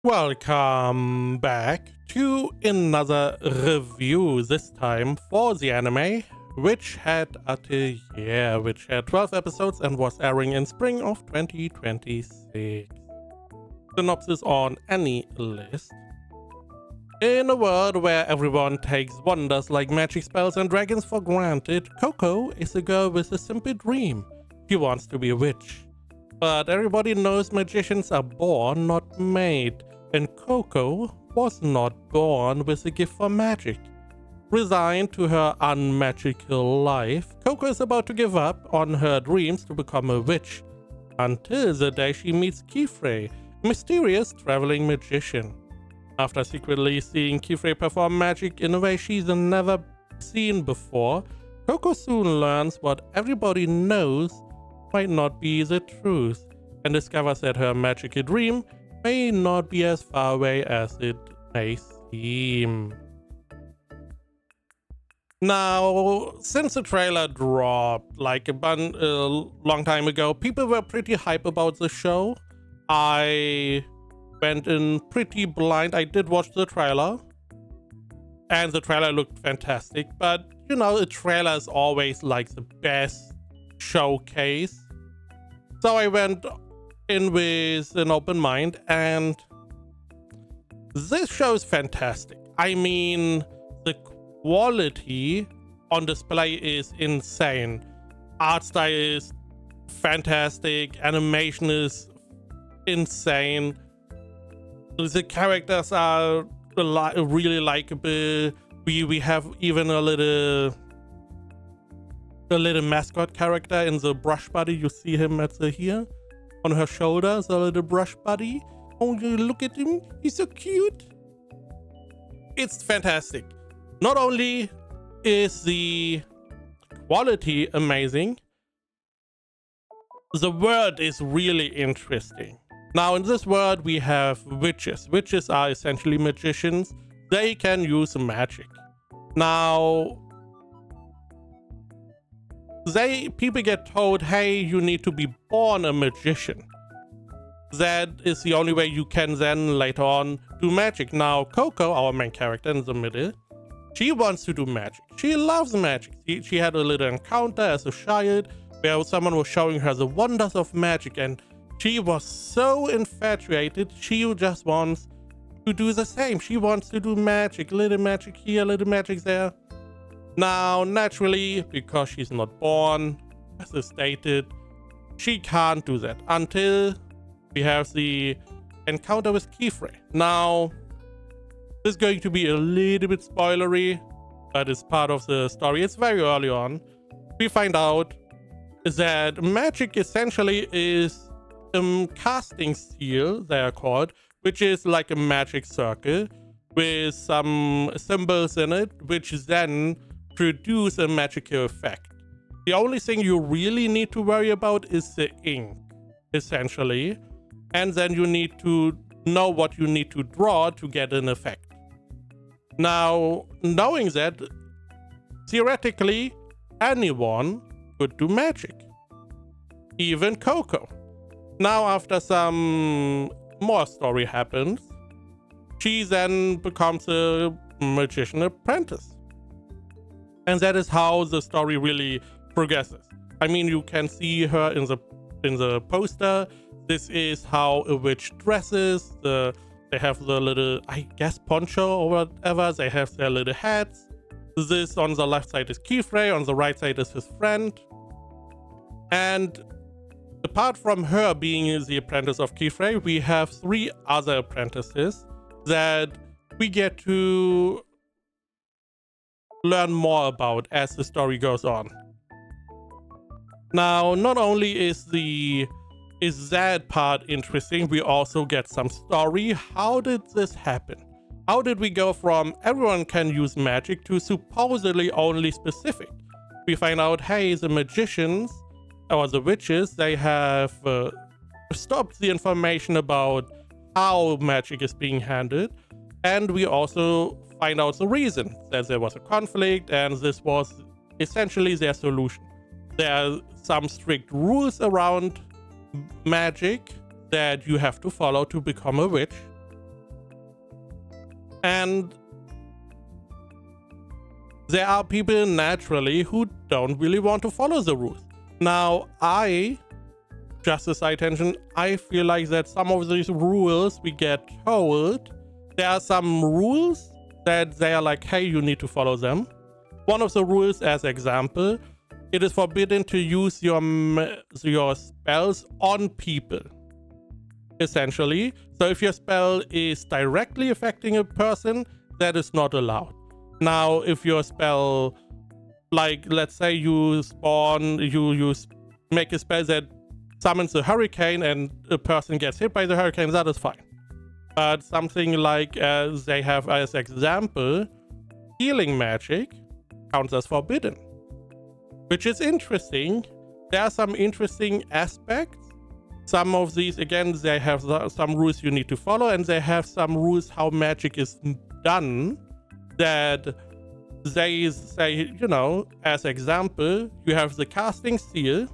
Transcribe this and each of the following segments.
Welcome back to another review, this time for the anime, which had Atelier, which had 12 episodes and was airing in spring of 2026. Synopsis on any list. In a world where everyone takes wonders like magic spells and dragons for granted, Coco is a girl with a simple dream. She wants to be a witch. But everybody knows magicians are born, not made. And Coco was not born with a gift for magic. Resigned to her unmagical life, Coco is about to give up on her dreams to become a witch, until the day she meets Kifrey, a mysterious traveling magician. After secretly seeing Kifrey perform magic in a way she's never seen before, Coco soon learns what everybody knows might not be the truth, and discovers that her magical dream may not be as far away as it may seem. Now, since the trailer dropped like a long time ago, people were pretty hype about the show. I went in pretty blind. I did watch the trailer, and the trailer looked fantastic, but you know, a trailer is always like the best showcase. So I went in with an open mind, and this show is fantastic. I mean, the quality on display is insane. Art style is fantastic. Animation is insane. The characters are really likable. We have even a little mascot character in the brush buddy. You see him at here on her shoulders, a little brush buddy. Oh, you look at him, he's so cute. It's fantastic. Not only is the quality amazing, the world is really interesting. Now, in this world, we have witches. Witches are essentially magicians. They can use magic. Now, people get told, hey, you need to be born a magician. That is the only way you can then later on do magic. Now, Coco, our main character in the middle, she wants to do magic. She loves magic. She had a little encounter as a child where someone was showing her the wonders of magic, and she was so infatuated. She just wants to do the same. She wants to do magic, little magic here, little magic there. Now, naturally, because she's not born, as is stated, she can't do that until we have the encounter with Kifrey. Now, this is going to be a little bit spoilery, but it's part of the story. It's very early on. We find out that magic essentially is a casting seal, they are called, which is like a magic circle with some symbols in it, which then produce a magical effect. The only thing you really need to worry about is the ink, essentially, and then you need to know what you need to draw to get an effect. Now, knowing that, theoretically, anyone could do magic, even Coco. Now, after some more story happens, she then becomes a magician apprentice. And that is how the story really progresses. I mean, you can see her in the poster. This is how a witch dresses. They have the little, I guess, poncho or whatever. They have their little hats. This on the left side is Kifrey, on the right side is his friend. And apart from her being the apprentice of Kifrey, we have 3 other apprentices that we get to learn more about as the story goes on. Now, not only is that part interesting, we also get some story. How did this happen? How did we go from everyone can use magic to supposedly only specific? We find out, hey, the magicians or the witches, they have stopped the information about how magic is being handled, and we also find out the reason that there was a conflict, and this was essentially their solution. There are some strict rules around magic that you have to follow to become a witch, And there are people naturally who don't really want to follow the rules. Now, just a side tangent, I feel like that some of these rules we get told, there are some rules that they are like, hey, you need to follow them. One of the rules, as example, it is forbidden to use your spells on people, essentially. So if your spell is directly affecting a person, that is not allowed. Now, if your spell, like, let's say you make a spell that summons a hurricane and a person gets hit by the hurricane, that is fine. But something like they have as example, healing magic counts as forbidden, which is interesting. There are some interesting aspects. Some of these, again, they have some rules you need to follow, and they have some rules how magic is done that they say, as example, you have the casting seal.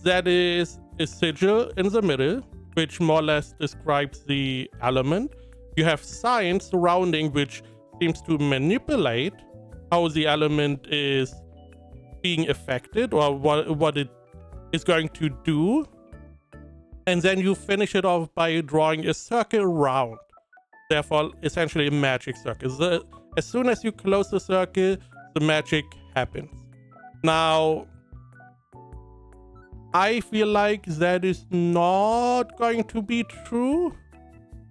That is a sigil in the middle, which more or less describes the element. You have signs surrounding, which seems to manipulate how the element is being affected or what it is going to do. And then you finish it off by drawing a circle around. Therefore, essentially a magic circle. As soon as you close the circle, the magic happens. Now, I feel like that is not going to be true.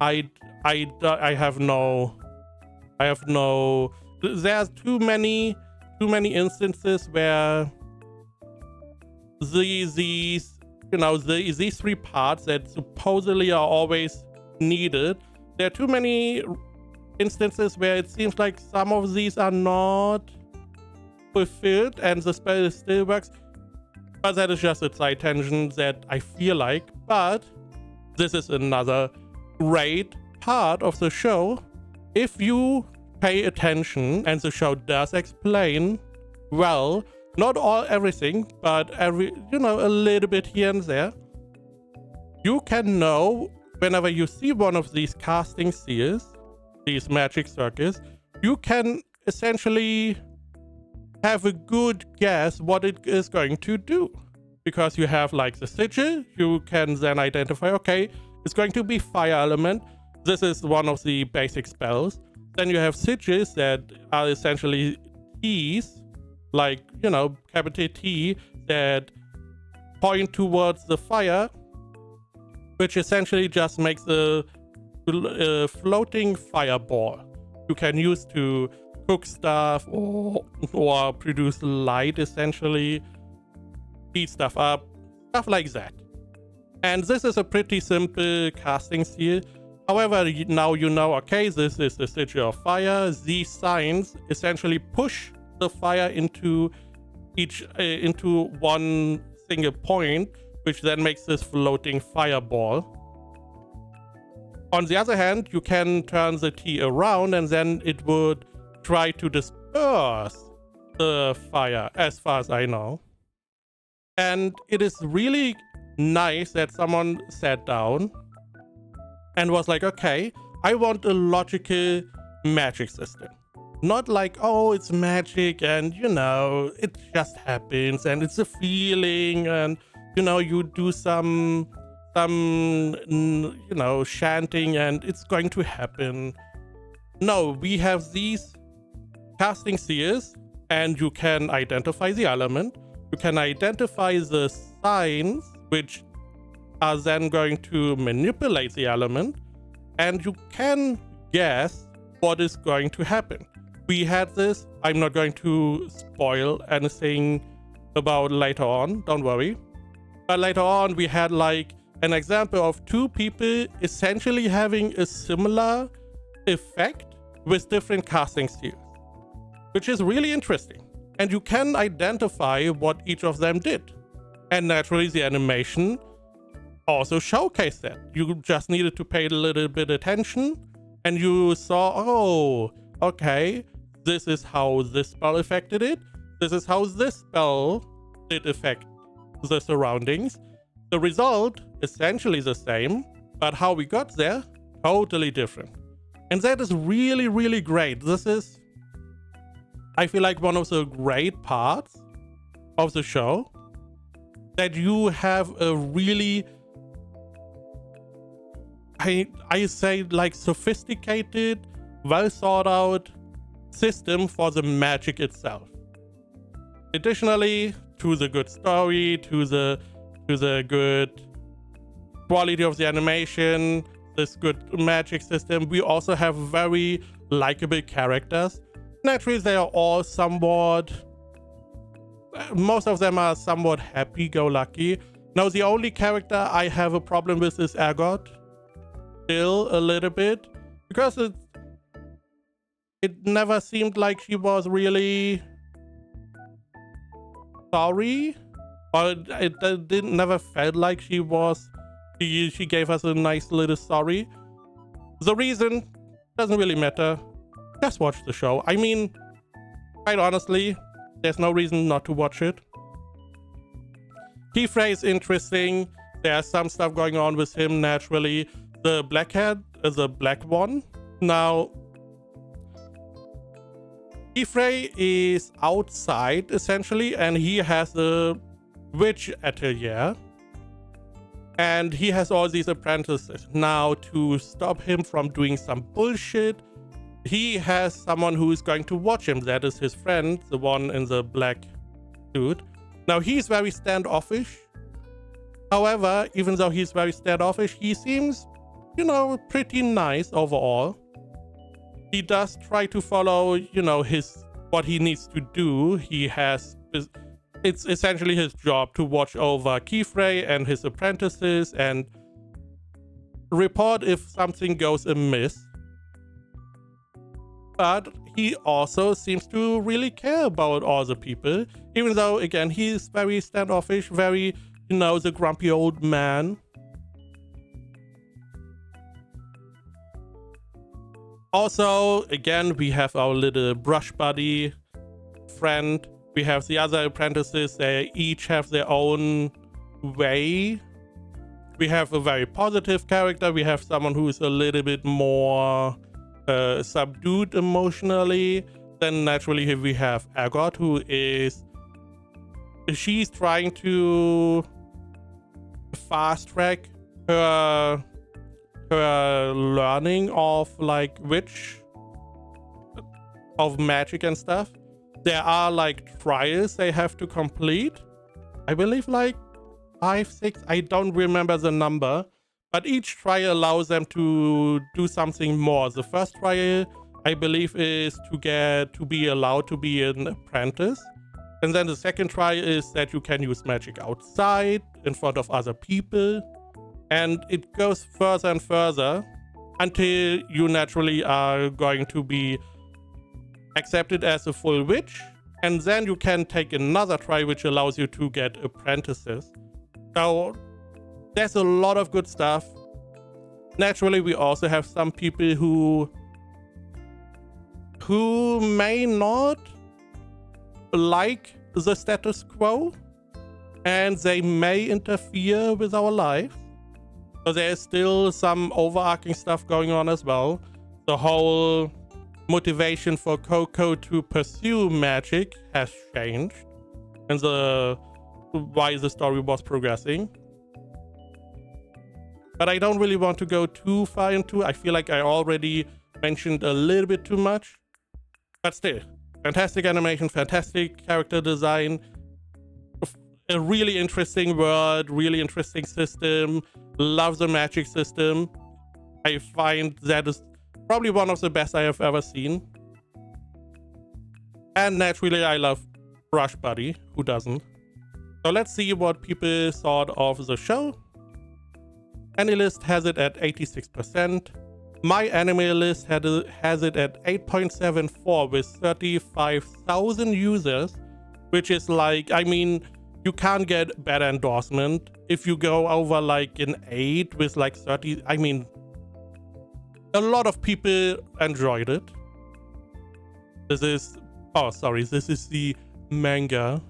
I have no. There's too many instances where these three parts that supposedly are always needed. There are too many instances where it seems like some of these are not fulfilled and the spell still works. But that is just a side tangent that I feel like. But this is another great part of the show. If you pay attention, and the show does explain well, not everything, but a little bit here and there, you can know whenever you see one of these casting seals, these magic circles, you can essentially have a good guess what it is going to do. Because you have like the sigil, you can then identify, okay, it's going to be fire element. This is one of the basic spells. Then you have sigils that are essentially T's, like, capital T, that point towards the fire, which essentially just makes a floating fireball you can use to cook stuff or produce light, essentially, heat stuff up, stuff like that. And this is a pretty simple casting seal. However, now okay, this is the sigil of fire. These signs essentially push the fire into one single point, which then makes this floating fireball. On the other hand, you can turn the T around and then it would try to disperse the fire, as far as I know. And it is really nice that someone sat down and was like, okay, I want a logical magic system. Not like, oh, it's magic and, it just happens and it's a feeling and, you do some chanting and it's going to happen. No, we have these casting seals and you can identify the element. You can identify the signs, which are then going to manipulate the element, and you can guess what is going to happen. We had this, I'm not going to spoil anything about later on, don't worry. But later on, we had like an example of two people essentially having a similar effect with different casting seals, which is really interesting. And you can identify what each of them did. And naturally, the animation also showcased that. You just needed to pay a little bit attention and you saw, oh, okay, this is how this spell affected it. This is how this spell did affect the surroundings. The result, essentially the same, but how we got there, totally different. And that is really, really great. This is, I feel like, one of the great parts of the show, that you have a really, I say, like, sophisticated, well thought out system for the magic itself. Additionally, to the good story, to the good quality of the animation, this good magic system, we also have very likable characters. Naturally, they are all somewhat, most of them are somewhat happy-go-lucky. Now, the only character I have a problem with is Ergot. Still a little bit, because it never seemed like she was really sorry, or it didn't never felt like she was. She gave us a nice little sorry. The reason doesn't really matter. Just watch the show. I mean, quite honestly, there's no reason not to watch it. Keyfrey is interesting. There's some stuff going on with him naturally. The blackhead is a black one. Now, Keyfrey is outside essentially, and he has a witch atelier. And he has all these apprentices. Now, to stop him from doing some bullshit, he has someone who is going to watch him. That is his friend, the one in the black suit. Now, he's very standoffish. However, even though he's very standoffish, he seems, you know, pretty nice overall. He does try to follow, you know, what he needs to do. It's essentially his job to watch over Keyfrey and his apprentices and report if something goes amiss. But he also seems to really care about all the people, even though, again, he's very standoffish, very, you know, the grumpy old man. Also, again, we have our little brush buddy friend. We have the other apprentices. They each have their own way. We have a very positive character. We have someone who is a little bit more subdued emotionally. Then naturally here we have Ergot, who is... she's trying to fast track her learning of, like, of magic and stuff. There are, like, trials they have to complete. I believe, like, 5, 6, I don't remember the number. But each trial allows them to do something more. The first trial, I believe, is to be allowed to be an apprentice. And then the second trial is that you can use magic outside, in front of other people. And it goes further and further until you naturally are going to be accepted as a full witch, and then you can take another try which allows you to get apprentices. So there's a lot of good stuff. Naturally, we also have some people who may not like the status quo, and they may interfere with our life. So there's still some overarching stuff going on as well. The whole motivation for Coco to pursue magic has changed, and why the story was progressing. But I don't really want to go too far into. I feel like I already mentioned a little bit too much. But still, fantastic animation, fantastic character design, a really interesting world, really interesting system. Love the magic system. I find that is probably one of the best I have ever seen. And naturally, I love Brush Buddy. Who doesn't? So let's see what people thought of the show. AniList has it at 86%. My Anime List has it at 8.74 with 35,000 users, which is like, I mean, you can't get better endorsement. If you go over like an 8 with like 30, I mean, a lot of people enjoyed it. This is the manga.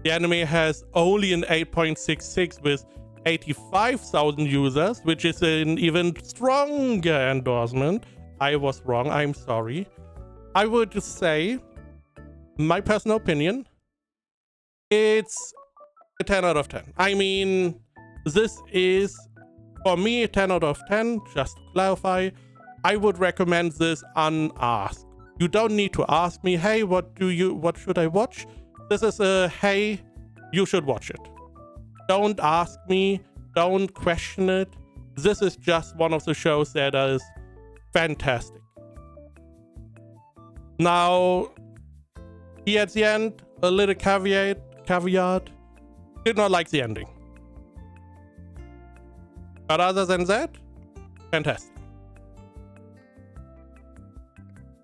The anime has only an 8.66 with 85,000 users, which is an even stronger endorsement. I was wrong. I'm sorry. I would just say, my personal opinion, it's a 10 out of 10. I mean, this is, for me, a 10 out of 10. Just to clarify, I would recommend this unasked. You don't need to ask me, hey, what should I watch? This is a, hey, you should watch it. Don't ask me. Don't question it. This is just one of the shows that is fantastic. Now, here at the end, a little caveat. Did not like the ending. But other than that, fantastic.